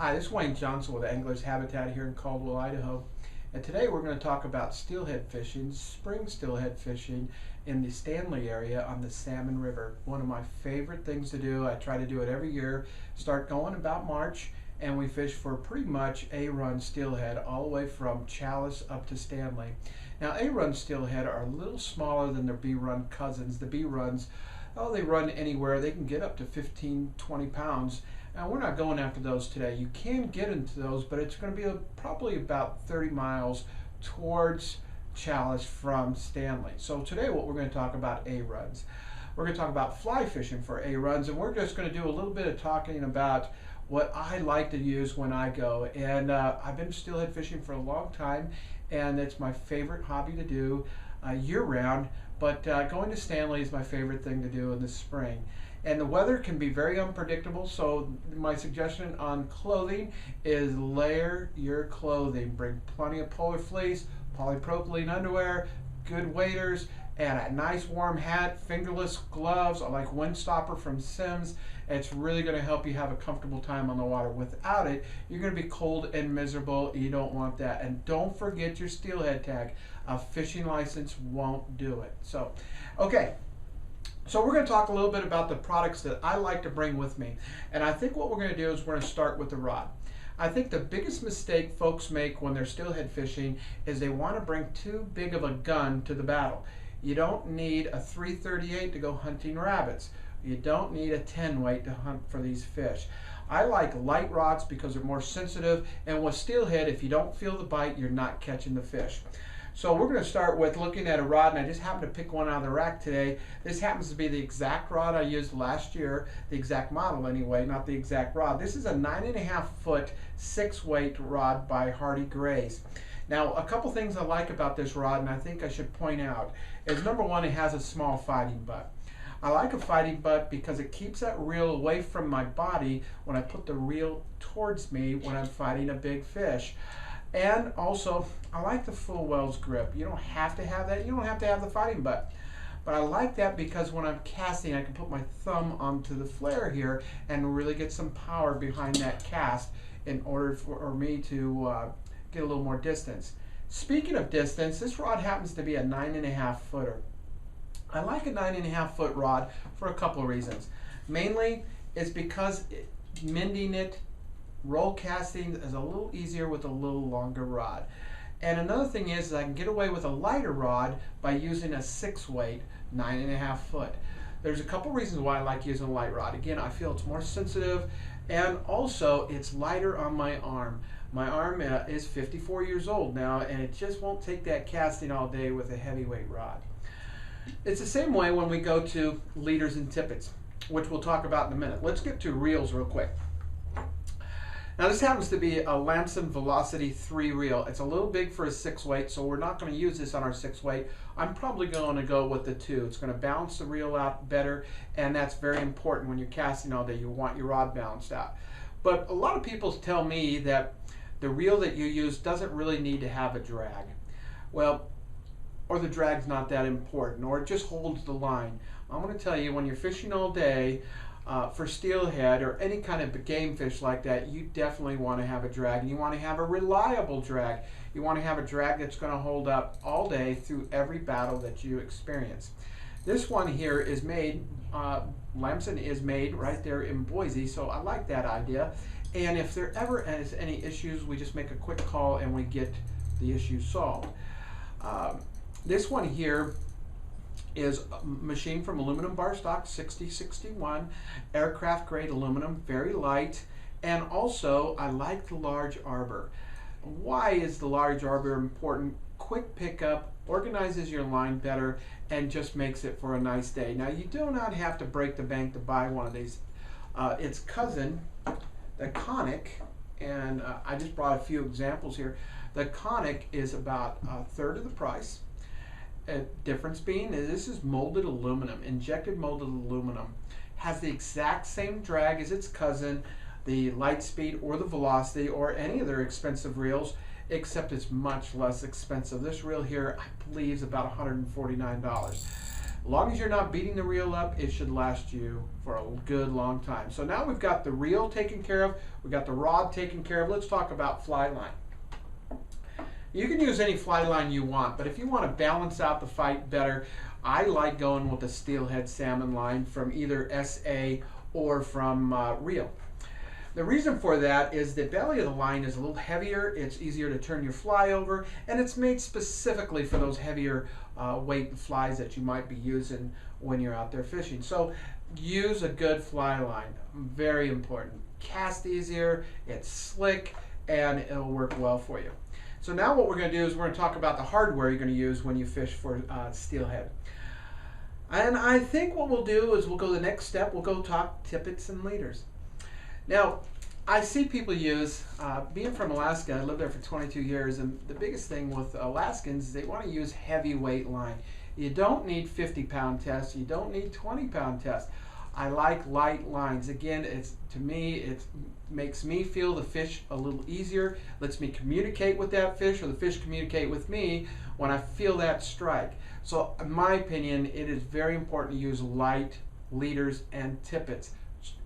Hi, this is Wayne Johnson with Anglers Habitat here in Caldwell, Idaho. And today we're going to talk about steelhead fishing, spring steelhead fishing in the Stanley area on the Salmon River. One of my favorite things to do. I try to do it every year. Start going about March and we fish for pretty much A-run steelhead all the way from Chalice up to Stanley. Now A-run steelhead are a little smaller than their B-run cousins. The B-runs, they run anywhere. They can get up to 15, 20 pounds. Now we're not going after those today. You can get into those, but it's going to be probably about 30 miles towards Chalice from Stanley. So today what we're going to talk about A-runs. We're going to talk about fly fishing for A-runs, and we're just going to do a little bit of talking about what I like to use when I go. And I've been steelhead fishing for a long time, and it's my favorite hobby to do year-round, but going to Stanley is my favorite thing to do in the spring. And the weather can be very unpredictable, so my suggestion on clothing is layer your clothing. Bring plenty of polar fleece, polypropylene underwear, good waders, and a nice warm hat, fingerless gloves. I like Windstopper from Sims. It's really going to help you have a comfortable time on the water. Without it, you're going to be cold and miserable. You don't want that. And don't forget your steelhead tag. A fishing license won't do it. So, okay. So we're going to talk a little bit about the products that I like to bring with me. And I think what we're going to do is we're going to start with the rod. I think the biggest mistake folks make when they're steelhead fishing is they want to bring too big of a gun to the battle. You don't need a .338 to go hunting rabbits. You don't need a 10 weight to hunt for these fish. I like light rods because they're more sensitive, and with steelhead, if you don't feel the bite, you're not catching the fish. So we're going to start with looking at a rod, and I just happened to pick one out of the rack today. This happens to be the exact rod I used last year, the exact model anyway, not the exact rod. This is a 9.5 foot 6 weight rod by Hardy Grays. Now, a couple things I like about this rod, and I think I should point out, is number one, it has a small fighting butt. I like a fighting butt because it keeps that reel away from my body when I put the reel towards me when I'm fighting a big fish. And also, I like the full Wells grip. You don't have to have that. You don't have to have the fighting butt. But I like that because when I'm casting, I can put my thumb onto the flare here and really get some power behind that cast in order for me to get a little more distance. Speaking of distance, this rod happens to be a 9.5 footer. I like a 9.5 foot rod for a couple of reasons. Mainly, it's because mending it, roll casting is a little easier with a little longer rod. And another thing is I can get away with a lighter rod by using a 6 weight, 9.5 foot. There's a couple reasons why I like using a light rod. Again, I feel it's more sensitive, and also it's lighter on my arm. My arm is 54 years old now, and it just won't take that casting all day with a heavyweight rod. It's the same way when we go to leaders and tippets, which we'll talk about in a minute. Let's get to reels real quick. Now this happens to be a Lamson Velocity 3 reel. It's a little big for a 6 weight, so we're not going to use this on our 6 weight. I'm probably going to go with the 2. It's going to balance the reel out better, and that's very important when you're casting all day. You want your rod balanced out. But a lot of people tell me that the reel that you use doesn't really need to have a drag. Well, or the drag's not that important, or it just holds the line. I'm going to tell you, when you're fishing all day, for steelhead or any kind of game fish like that, you definitely want to have a drag, and you want to have a reliable drag. You want to have a drag that's going to hold up all day through every battle that you experience. This one here is made, Lamson is made right there in Boise, so I like that idea. And if there ever is any issues, we just make a quick call and we get the issue solved. This one here is machined from aluminum bar stock 6061, aircraft grade aluminum, very light, and also I like the large arbor. Why is the large arbor important? Quick pickup, organizes your line better, and just makes it for a nice day. Now you do not have to break the bank to buy one of these. Its cousin, the Conic, and I just brought a few examples here. The Conic is about a third of the price. Difference being this is molded aluminum, injected molded aluminum. Has the exact same drag as its cousin, the Lightspeed or the Velocity or any of their expensive reels, except it's much less expensive. This reel here, I believe, is about $149. As long as you're not beating the reel up, it should last you for a good long time. So now we've got the reel taken care of, we've got the rod taken care of. Let's talk about fly line. You can use any fly line you want, but if you want to balance out the fight better, I like going with the Steelhead salmon line from either SA or from Reel. The reason for that is the belly of the line is a little heavier, it's easier to turn your fly over, and it's made specifically for those heavier weight flies that you might be using when you're out there fishing. So use a good fly line, very important. Cast easier, it's slick, and it'll work well for you. So now what we're going to do is we're going to talk about the hardware you're going to use when you fish for steelhead. And I think what we'll do is we'll go the next step, we'll go talk tippets and leaders. Now, I see people use, being from Alaska, I lived there for 22 years, and the biggest thing with Alaskans is they want to use heavyweight line. You don't need 50-pound tests, you don't need 20-pound tests. I like light lines. Again, to me, it makes me feel the fish a little easier, lets me communicate with that fish, or the fish communicate with me when I feel that strike. So in my opinion, it is very important to use light leaders and tippets,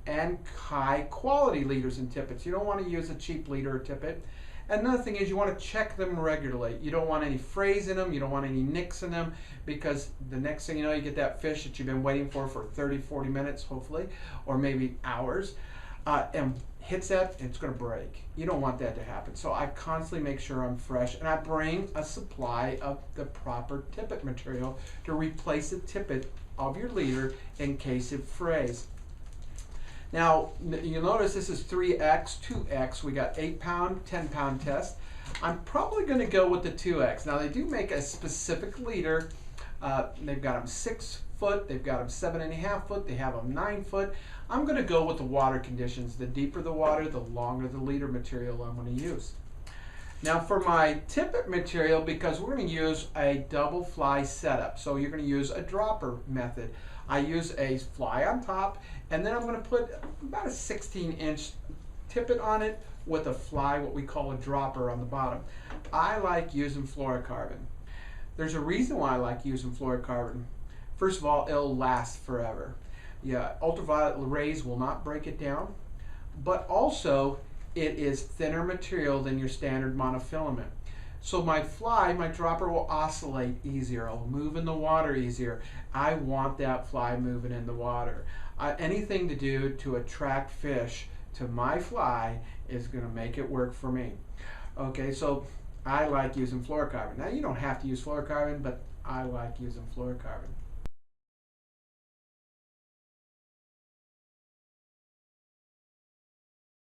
and high quality leaders and tippets. You don't want to use a cheap leader or tippet. Another thing is you want to check them regularly. You don't want any frays in them, you don't want any nicks in them, because the next thing you know, you get that fish that you've been waiting for 30, 40 minutes, hopefully, or maybe hours, and hits that, it's going to break. You don't want that to happen. So I constantly make sure I'm fresh, and I bring a supply of the proper tippet material to replace the tippet of your leader in case it frays. Now, you'll notice this is 3X, 2X. We got 8-pound, 10-pound test. I'm probably going to go with the 2X. Now, they do make a specific leader. They've got them 6 foot, they've got them 7.5 foot, they have them 9 foot. I'm going to go with the water conditions. The deeper the water, the longer the leader material I'm going to use. Now, for my tippet material, because we're going to use a double fly setup, so you're going to use a dropper method. I use a fly on top, and then I'm going to put about a 16-inch tippet on it with a fly, what we call a dropper, on the bottom. I like using fluorocarbon. There's a reason why I like using fluorocarbon. First of all, it'll last forever. Yeah, ultraviolet rays will not break it down, but also it is thinner material than your standard monofilament. So my fly, my dropper, will oscillate easier. It'll move in the water easier. I want that fly moving in the water. Anything to do to attract fish to my fly is going to make it work for me. Okay, so I like using fluorocarbon. Now, you don't have to use fluorocarbon, but I like using fluorocarbon.